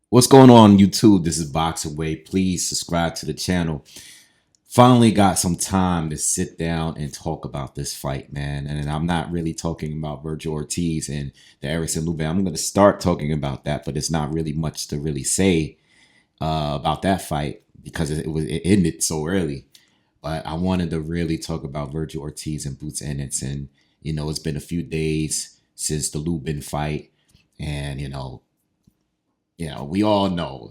What's going on YouTube? This is Boxingwave. Please subscribe to the channel. Finally got some time to sit down and talk about this fight, man. And I'm not really talking about Vergil Ortiz and the Erickson Lubin. I'm going to start talking about that, but it's not really much to really say about that fight because it ended so early. But I wanted to really talk about Vergil Ortiz and Boots Ennis. And, it's been a few days since the Lubin fight. And, we all know,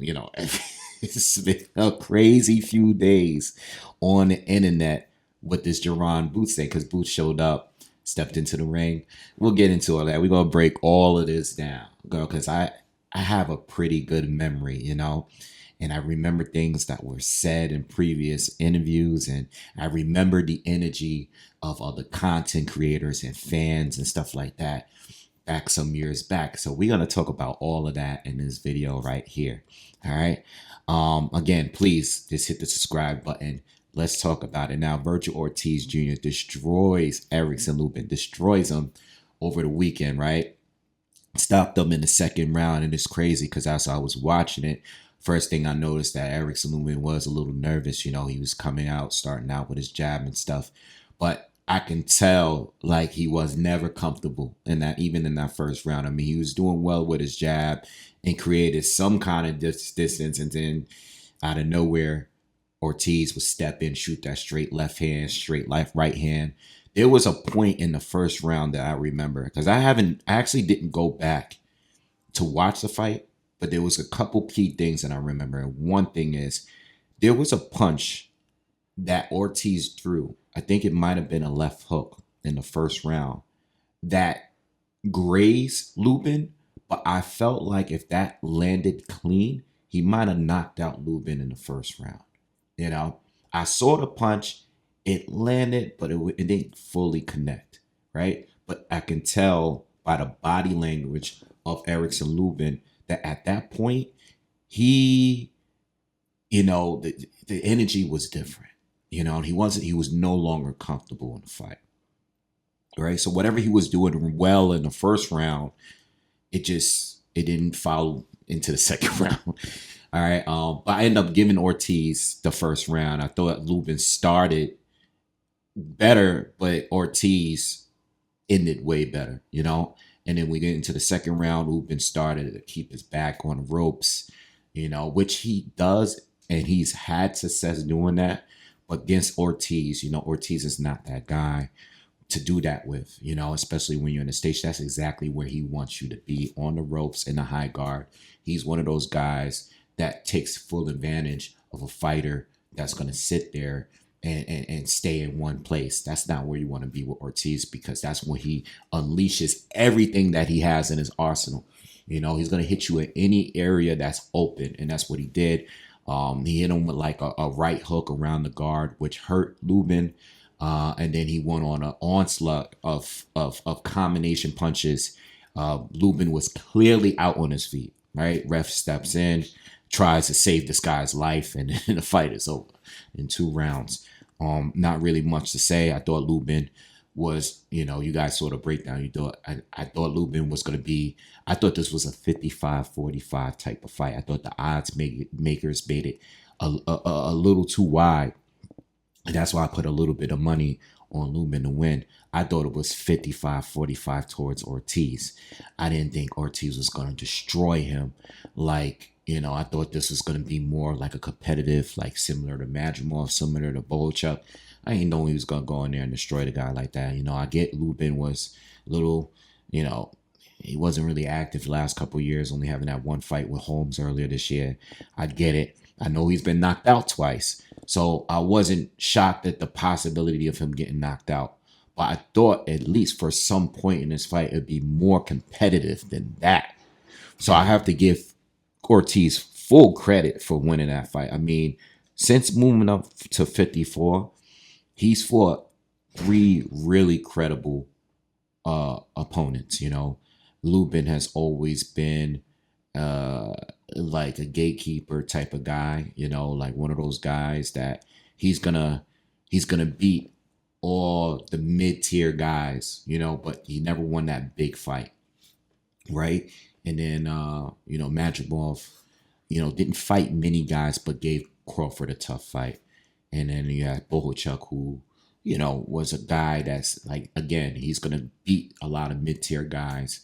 it's been a crazy few days on the internet with this Jerron Boots thing because Boots showed up, stepped into the ring. We'll get into all that. We're gonna break all of this down, girl, because I have a pretty good memory, and I remember things that were said in previous interviews, and I remember the energy of other content creators and fans and stuff like that back some years back. So we're going to talk about all of that in this video right here. All right. Again, please just hit the subscribe button. Let's talk about it now. Vergil Ortiz Jr. destroys Erickson Lubin, destroys him over the weekend, right? Stopped them in the second round, and it's crazy because as I was watching it, first thing I noticed that Erickson Lubin was a little nervous. He was coming out, starting out with his jab and stuff, but I can tell like he was never comfortable in that, even in that first round. I mean, he was doing well with his jab and created some kind of distance, and then out of nowhere, Ortiz would step in, shoot that straight left hand, straight left right hand. There was a point in the first round that I remember because I actually didn't go back to watch the fight, but there was a couple key things that I remember. And one thing is there was a punch that Ortiz threw. I think it might have been a left hook in the first round that grazed Lubin, but I felt like if that landed clean, he might have knocked out Lubin in the first round. I saw the punch, it landed, but it didn't fully connect, right? But I can tell by the body language of Erickson Lubin that at that point, he, the energy was different. And he was no longer comfortable in the fight. Right. So whatever he was doing well in the first round, it didn't follow into the second round. All right. But I ended up giving Ortiz the first round. I thought Lubin started better, but Ortiz ended way better, And then we get into the second round. Lubin started to keep his back on the ropes, which he does, and he's had success doing that. But against Ortiz, Ortiz is not that guy to do that with, especially when you're in the stage. That's exactly where he wants you to be, on the ropes in the high guard. He's one of those guys that takes full advantage of a fighter that's going to sit there and stay in one place. That's not where you want to be with Ortiz, because that's when he unleashes everything that he has in his arsenal. He's going to hit you in any area that's open, and that's what he did. He hit him with like a right hook around the guard, which hurt Lubin. And then he went on an onslaught of combination punches. Lubin was clearly out on his feet, right? Ref steps in, tries to save this guy's life, and the fight is over in 2 rounds. Not really much to say. I thought Lubin was, you guys saw the breakdown. I thought Lubin was going to be, I thought this was a 55-45 type of fight. I thought the odds makers made it a little too wide. And that's why I put a little bit of money on Lubin to win. I thought it was 55-45 towards Ortiz. I didn't think Ortiz was going to destroy him. Like, I thought this was going to be more like a competitive, like similar to Madrimov, similar to Bochuk. I didn't know he was going to go in there and destroy the guy like that. I get Lubin was a little, he wasn't really active the last couple of years, only having that one fight with Holmes earlier this year. I get it. I know he's been knocked out twice. So I wasn't shocked at the possibility of him getting knocked out. But I thought at least for some point in this fight, it'd be more competitive than that. So I have to give Ortiz full credit for winning that fight. I mean, since moving up to 54, he's fought 3 really credible opponents. Lubin has always been like a gatekeeper type of guy, like one of those guys that he's gonna beat all the mid-tier guys, but he never won that big fight, right? And then Madrimov, didn't fight many guys, but gave Crawford a tough fight. And then you had Bohachuk, who, was a guy that's like, again, he's going to beat a lot of mid tier guys,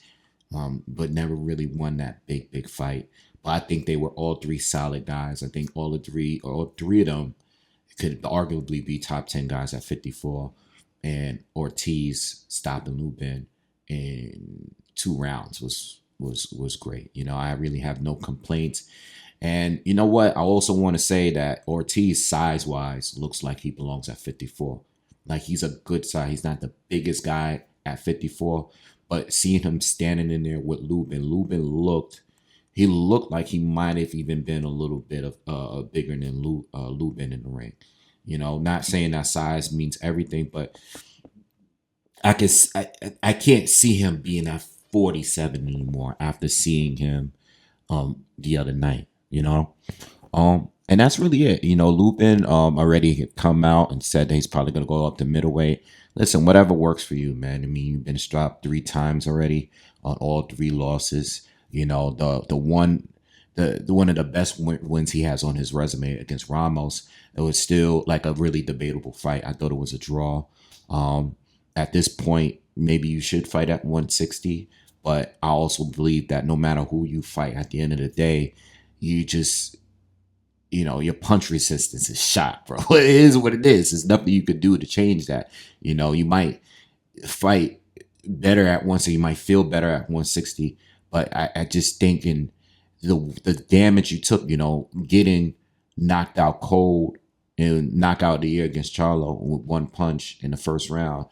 but never really won that big fight. But I think they were all three solid guys. I think all three of them could arguably be top 10 guys at 54. And Ortiz stopping Lubin in 2 rounds was great. I really have no complaints. And you know what? I also want to say that Ortiz, size wise, looks like he belongs at 54. Like, he's a good size. He's not the biggest guy at 54, but seeing him standing in there with Lubin looked like he might have even been a little bit of bigger than Lubin in the ring. Not saying that size means everything, but I can't see him being at 47 anymore after seeing him the other night. And that's really it. Lupin already had come out and said that he's probably gonna go up to middleweight. Listen, whatever works for you, man. I mean, you've been strapped 3 times already on all 3 losses. The one of the best wins he has on his resume against Ramos. It was still like a really debatable fight. I thought it was a draw. At this point, maybe you should fight at 160, but I also believe that no matter who you fight, at the end of the day, you just, your punch resistance is shot, bro. It is what it is. There's nothing you could do to change that. You might fight better at 160, you might feel better at 160, but I just think in the damage you took, getting knocked out cold and knock out the year against Charlo with 1 punch in the first round.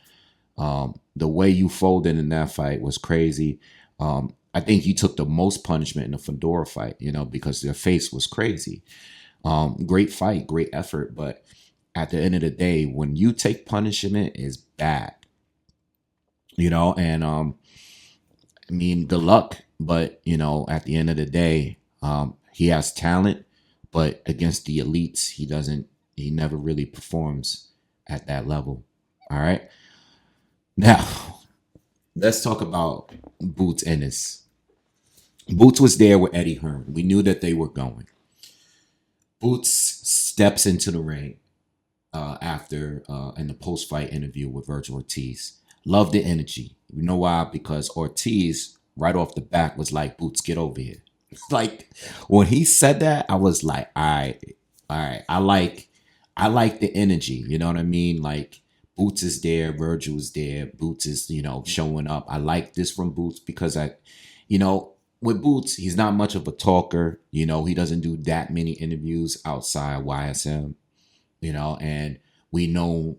The way you folded in that fight was crazy. I think you took the most punishment in the Fedora fight, because their face was crazy. Great fight, great effort, but at the end of the day, when you take punishment, it's bad. And I mean, good luck, but at the end of the day, he has talent, but against the elites, he never really performs at that level. All right. Now, let's talk about Boots Ennis. Boots was there with Eddie Hearn. We knew that they were going. Boots steps into the ring after in the post-fight interview with Vergil Ortiz. Loved the energy. You know why? Because Ortiz, right off the bat, was like, Boots, get over here. Like, when he said that, I was like, all right. I like the energy. You know what I mean? Like, Boots is there, Vergil is there, Boots is, showing up. I like this from Boots because with Boots, he's not much of a talker. He doesn't do that many interviews outside YSM, and we know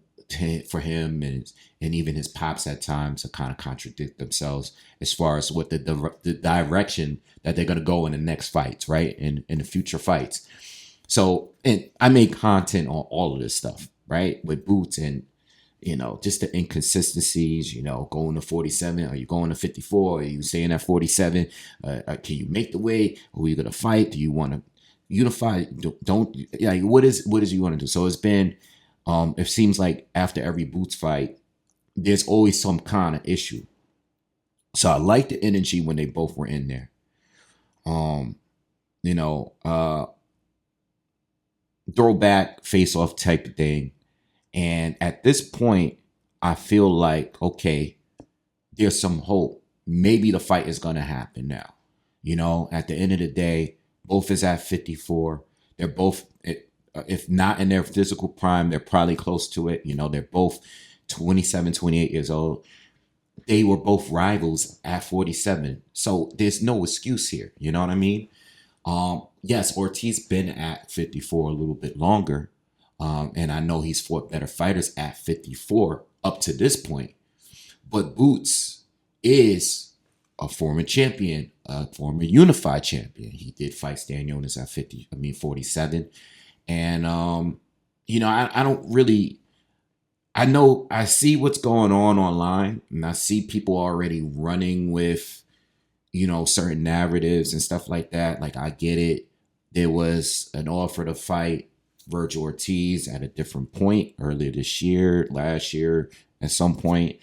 for him and even his pops at times to kind of contradict themselves as far as what the direction that they're going to go in the next fights, right? In the future fights. So, and I make content on all of this stuff, right? With Boots and, just the inconsistencies, going to 47, are you going to 54? Are you staying at 47? Can you make the weight? Who are you going to fight? Do you want to unify? Don't like, what is you want to do? So it's been, it seems like after every Boots fight, there's always some kind of issue. So I like the energy when they both were in there. Throwback face-off type of thing. And at this point, I feel like, okay, there's some hope. Maybe the fight is going to happen now. At the end of the day, both is at 54. They're both, if not in their physical prime, they're probably close to it. They're both 27, 28 years old. They were both rivals at 47. So there's no excuse here. You know what I mean? Yes, Ortiz been at 54 a little bit longer. And I know he's fought better fighters at 54 up to this point. But Boots is a former champion, a former unified champion. He did fight Stan Jonas at 47. And, I don't really, I see what's going on online, and I see people already running with, certain narratives and stuff like that. Like, I get it. There was an offer to fight Vergil Ortiz at a different point earlier this year, last year, at some point.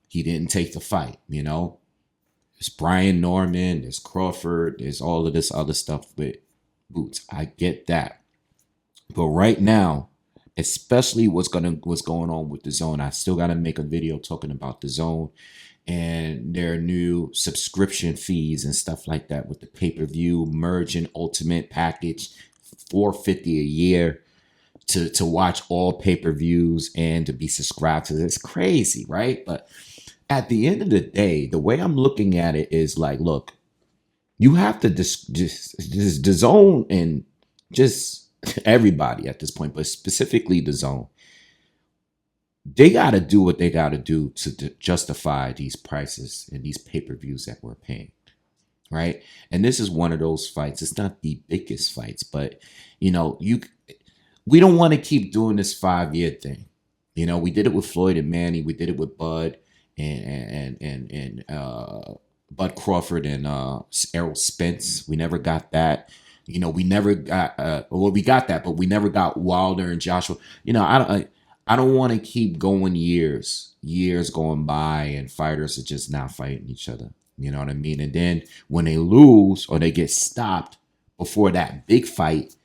He didn't take the fight, There's Brian Norman, there's Crawford, there's all of this other stuff with Boots. I get that. But right now, especially what's going on with the zone, I still gotta make a video talking about the zone and their new subscription fees and stuff like that with the pay-per-view merging ultimate package, 450 a year to watch all pay-per-views and to be subscribed to this. Crazy, right? But at the end of the day, the way I'm looking at it is like, look, you have to just the zone and just everybody at this point, but specifically the zone. They got to do what they got to do to justify these prices and these pay-per-views that we're paying, right? And this is one of those fights. It's not the biggest fights, but we don't want to keep doing this 5-year thing. We did it with Floyd and Manny. We did it with Bud and Bud Crawford and Errol Spence. We never got that. We never got we got that, but we never got Wilder and Joshua. I don't want to keep going years going by and fighters are just not fighting each other. You know what I mean? And then when they lose or they get stopped before that big fight,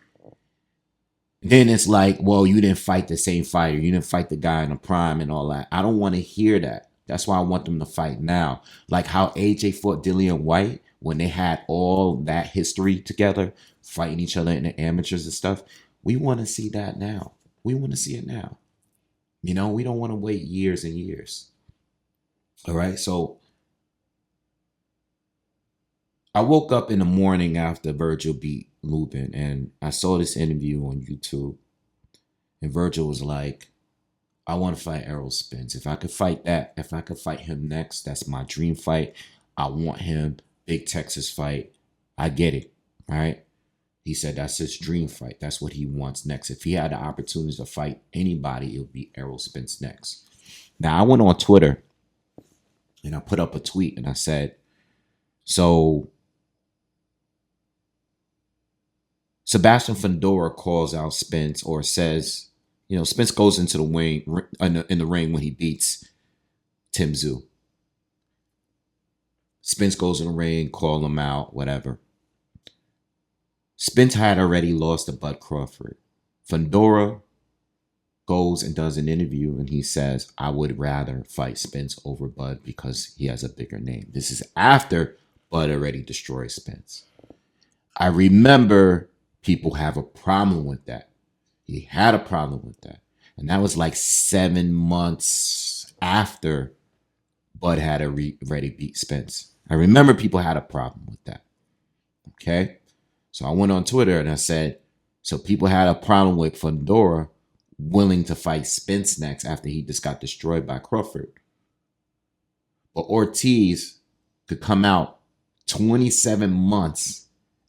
then it's like, well, you didn't fight the same fighter. You didn't fight the guy in the prime and all that. I don't want to hear that. That's why I want them to fight now. Like how AJ fought Dillian White when they had all that history together, fighting each other in the amateurs and stuff. We want to see that now. We want to see it now. We don't want to wait years and years. All right. So I woke up in the morning after Vergil beat Lubin and I saw this interview on YouTube. And Vergil was like, I want to fight Errol Spence. If I could fight him next, that's my dream fight. I want him. Big Texas fight. I get it. All right. He said that's his dream fight. That's what he wants next. If he had the opportunity to fight anybody, it would be Errol Spence next. Now, I went on Twitter and I put up a tweet and I said, so Sebastian Fundora calls out Spence or says, Spence goes into the ring in the ring when he beats Tim Tszyu. Spence goes in the ring, call him out, whatever. Spence had already lost to Bud Crawford. Fundora goes and does an interview and he says, I would rather fight Spence over Bud because he has a bigger name. This is after Bud already destroyed Spence. I remember people have a problem with that. He had a problem with that. And that was like 7 months after Bud had already beat Spence. I remember people had a problem with that. Okay? So I went on Twitter and I said, so people had a problem with Fundora willing to fight Spence next after he just got destroyed by Crawford. But Ortiz could come out 27 months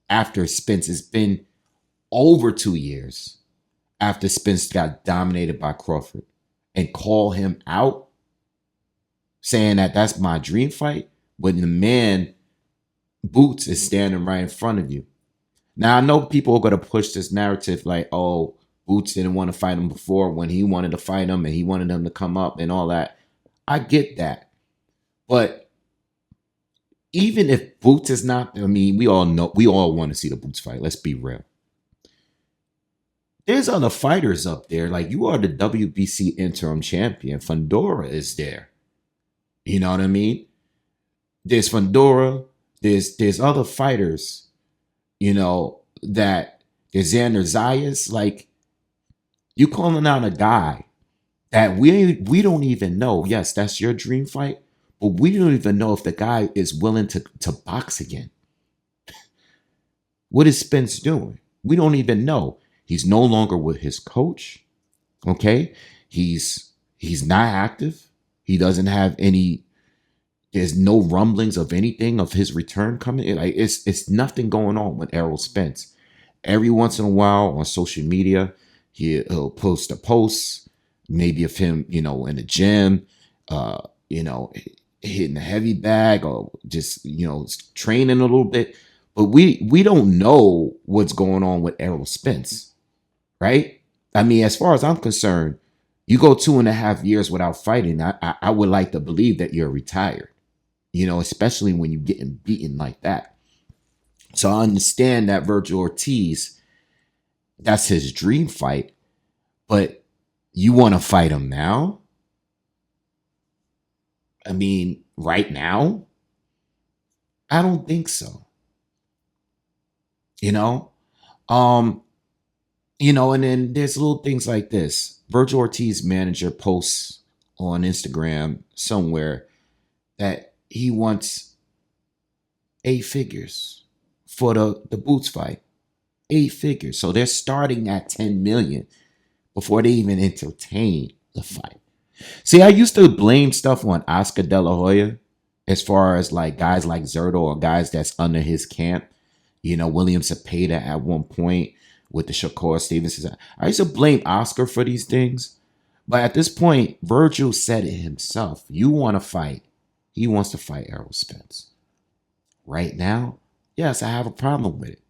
after Spence. It's been over 2 years after Spence got dominated by Crawford and call him out saying that that's my dream fight when the man Boots is standing right in front of you. Now, I know people are going to push this narrative like, oh, Boots didn't want to fight him before when he wanted to fight him and he wanted him to come up and all that. I get that. But even if Boots is not, we all want to see the Boots fight. Let's be real. There's other fighters up there. Like, you are the WBC interim champion. Fundora is there. You know what I mean? There's Fundora. There's other fighters, that there's Xander Zayas. Like, you calling out a guy that we don't even know. Yes, that's your dream fight, but we don't even know if the guy is willing to box again. What is Spence doing? We don't even know. He's no longer with his coach. Okay? He's not active. He doesn't have any. There's no rumblings of anything of his return coming. Like, it's nothing going on with Errol Spence. Every once in a while on social media, he'll post a post, maybe of him, in the gym, hitting a heavy bag or just, training a little bit. But we don't know what's going on with Errol Spence, right? As far as I'm concerned, you go 2.5 years without fighting. I would like to believe that you're retired, especially when you're getting beaten like that. So I understand that Vergil Ortiz, that's his dream fight, but you want to fight him now? I mean, right now? I don't think so. You know? Um, and then there's little things like this. Vergil Ortiz manager posts on Instagram somewhere that he wants 8 figures for the Boots fight. 8 figures. So they're starting at 10 million before they even entertain the fight. See, I used to blame stuff on Oscar De La Hoya as far as like guys like Zerto or guys that's under his camp. William Cepeda at one point with the Shakur Stevenson. I used to blame Oscar for these things. But at this point, Vergil said it himself. You want to fight. He wants to fight Errol Spence. Right now, yes, I have a problem with it.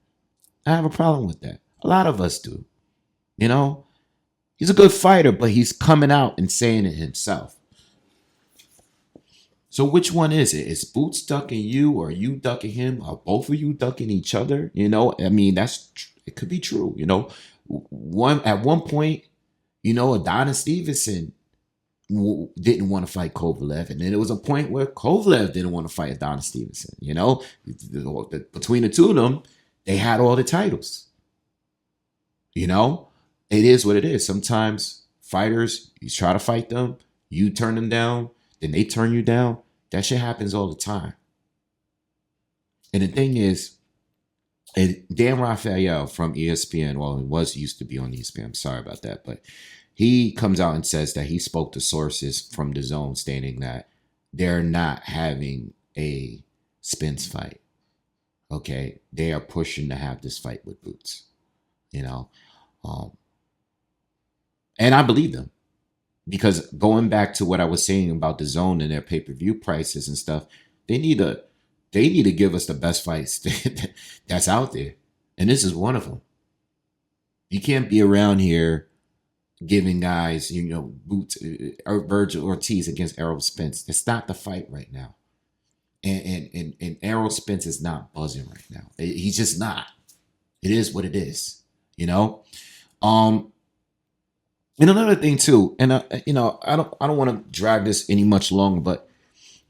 I have a problem with that. A lot of us do. He's a good fighter, but he's coming out and saying it himself. So which one is it? Is Boots ducking you or you ducking him? Are both of you ducking each other? I mean, it could be true. At one point, Adonis Stevenson didn't want to fight Kovalev, and then there was a point where Kovalev didn't want to fight Adonis Stevenson. Between the two of them, they had all the titles. It is what it is. Sometimes fighters, you try to fight them, you turn them down, then they turn you down. That shit happens all the time. And the thing is, Dan Rafael from ESPN, well, he used to be on ESPN. I'm sorry about that, but he comes out and says that he spoke to sources from DAZN stating that they're not having a Spence fight. Okay, they are pushing to have this fight with Boots. And I believe them, because going back to what I was saying about DAZN and their pay-per-view prices and stuff, they need to give us the best fights that's out there, and this is one of them. You can't be around here giving guys, Boots or Vergil Ortiz against Errol Spence. It's not the fight right now, and Errol Spence is not buzzing right now. He's just not. It is what it is, And another thing too, and I don't want to drag this any much longer, but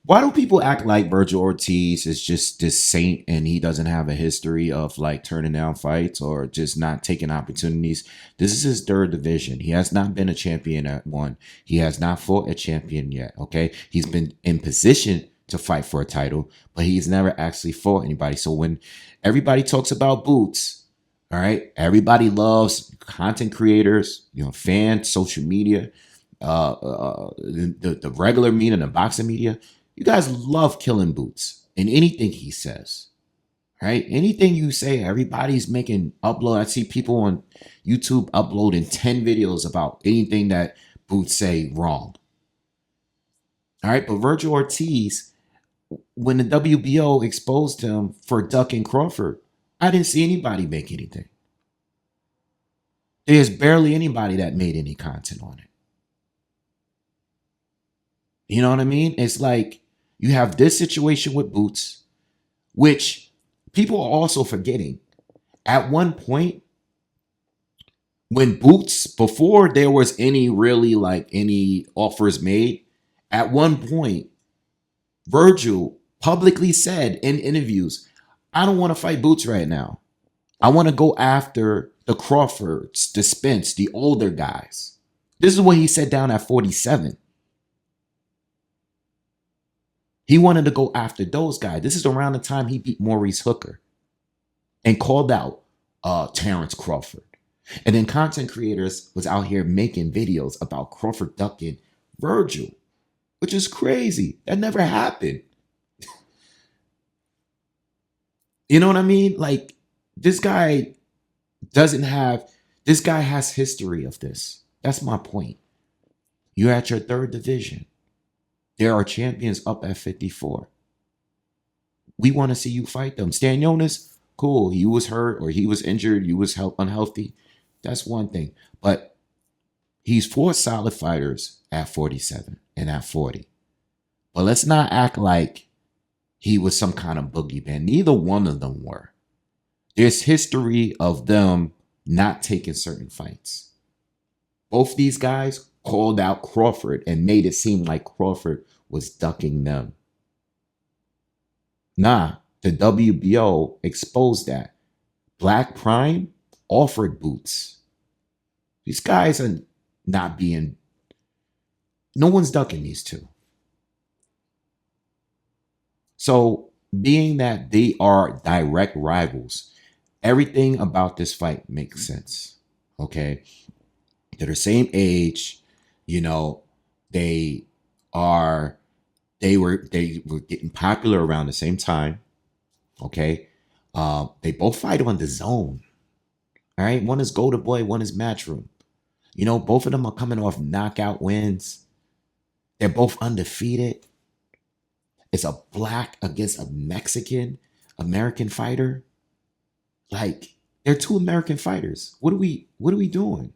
why do people act like Vergil Ortiz is just this saint and he doesn't have a history of like turning down fights or just not taking opportunities? This is his third division. He has not been a champion at one. He has not fought a champion yet. Okay, he's been in position to fight for a title, but he's never actually fought anybody. So when everybody talks about Boots, all right, everybody loves content creators, fans, social media, the regular media, the boxing media. You guys love killing Boots and anything he says, right? Anything you say, everybody's making upload. I see people on YouTube uploading 10 videos about anything that Boots say wrong. All right, but Vergil Ortiz, when the WBO exposed him for ducking Crawford, I didn't see anybody make anything. There's barely anybody that made any content on it. You know what I mean? It's like you have this situation with Boots, which people are also forgetting. At one point, when Boots, before there was any offers made, at one point, Vergil publicly said in interviews, I don't want to fight Boots right now. I want to go after the Crawfords, the Spence, the older guys. This is what he said down at 47. He wanted to go after those guys. This is around the time he beat Maurice Hooker and called out Terrence Crawford. And then content creators was out here making videos about Crawford ducking Vergil, which is crazy. That never happened. You know what I mean? Like, this guy has history of this. That's my point. You're at your third division. There are champions up at 54. We want to see you fight them. Stan Jonas, cool. He was hurt or he was injured. You was unhealthy. That's one thing. But he's fought solid fighters at 47 and at 40. But let's not act like he was some kind of boogeyman. Neither one of them were. There's history of them not taking certain fights. Both these guys called out Crawford and made it seem like Crawford was ducking them. Nah, the WBO exposed that. Black Prime offered boots. These guys are not being, no one's ducking these two. So, being that they are direct rivals, everything about this fight makes sense. Okay. They're the same age, you know, they are they were getting popular around the same time. Okay. They both fight on dazn. All right. One is Golden Boy, one is Matchroom. You know, both of them are coming off knockout wins. They're both undefeated. It's a black against a Mexican American fighter. Like, they're two American fighters. What are we doing?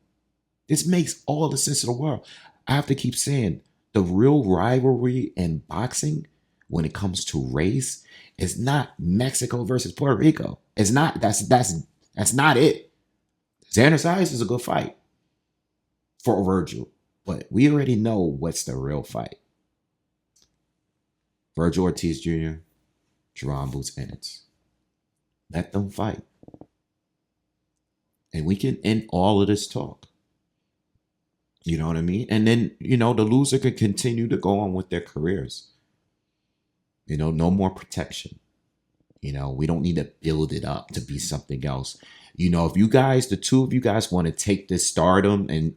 This makes all the sense in the world. I have to keep saying the real rivalry in boxing when it comes to race is not Mexico versus Puerto Rico. It's not. That's not it. Xander Sayas is a good fight for Vergil, but we already know what's the real fight. Vergil Ortiz Jr., Jerron Boots Ennis. Let them fight. And we can end all of this talk. You know what I mean? And then, you know, the loser can continue to go on with their careers. You know, no more protection. You know, we don't need to build it up to be something else. You know, if you guys, the two of you guys want to take this stardom and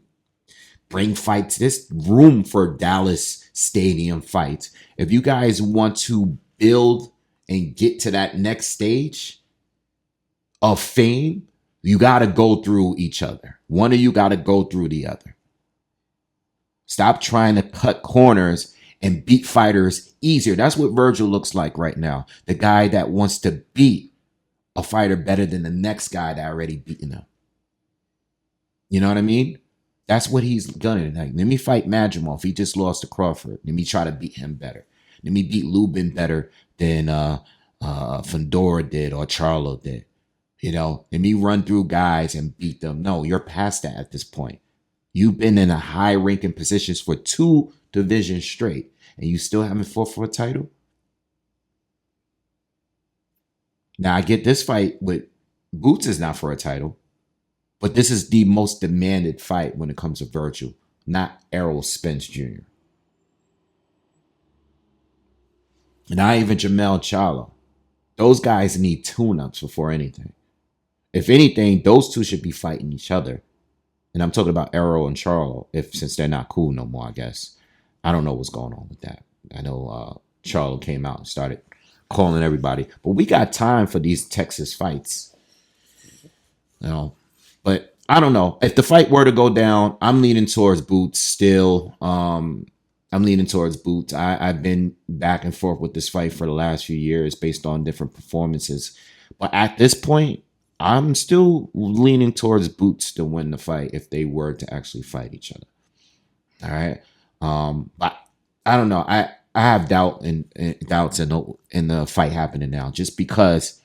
bring fights, this room for Dallas Stadium fights. If you guys want to build and get to that next stage of fame, you got to go through each other. One of you got to go through the other. Stop trying to cut corners and beat fighters easier. That's what Vergil looks like right now. The guy that wants to beat a fighter better than the next guy that already beaten him. You know what I mean? That's what he's gonna like. Let me fight Madrimov. He just lost to Crawford. Let me try to beat him better. Let me beat Lubin better than Fandora did or Charlo did. You know, let me run through guys and beat them. No, you're past that at this point. You've been in a high-ranking positions for 2 divisions straight, and you still haven't fought for a title? Now, I get this fight with Boots is not for a title, but this is the most demanded fight when it comes to Vergil, not Errol Spence Jr. Not even Jamel Charlo. Those guys need tune-ups before anything. If anything, those two should be fighting each other. And I'm talking about Errol and Charlo, since they're not cool no more, I guess. I don't know what's going on with that. I know Charlo came out and started calling everybody. But we got time for these Texas fights. You know, but I don't know. If the fight were to go down, I'm leaning towards Boots still. I'm leaning towards Boots. I've been back and forth with this fight for the last few years based on different performances. But at this point, I'm still leaning towards Boots to win the fight if they were to actually fight each other. All right. But I don't know. I have doubts in the fight happening now just because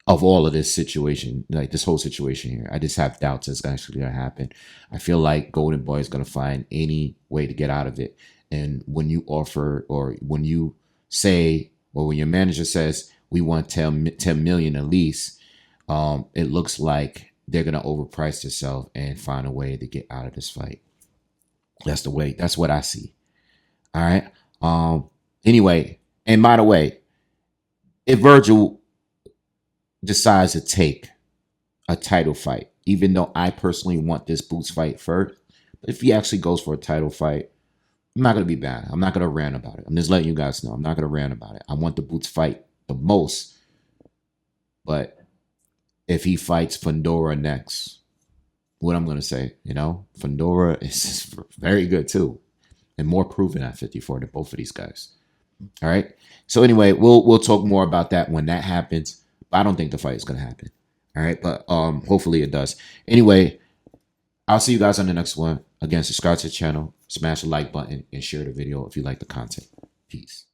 of all of this situation, like this whole situation here. I just have doubts it's actually going to happen. I feel like Golden Boy is going to find any way to get out of it. And when you offer, or when you say, or when your manager says, we want 10 million at least, it looks like they're going to overprice themselves and find a way to get out of this fight. That's the way. That's what I see. All right. Anyway, and by the way, if Vergil decides to take a title fight, even though I personally want this Boots fight first, but if he actually goes for a title fight, I'm not going to be bad. I'm not going to rant about it. I'm just letting you guys know. I'm not going to rant about it. I want the Boots fight the most. But if he fights Fandora next, what I'm going to say, you know, Fandora is very good too. And more proven at 54 than both of these guys. All right. So anyway, we'll talk more about that when that happens. But I don't think the fight is going to happen. All right. But hopefully it does. Anyway, I'll see you guys on the next one. Again, subscribe to the channel, smash the like button, and share the video if you like the content. Peace.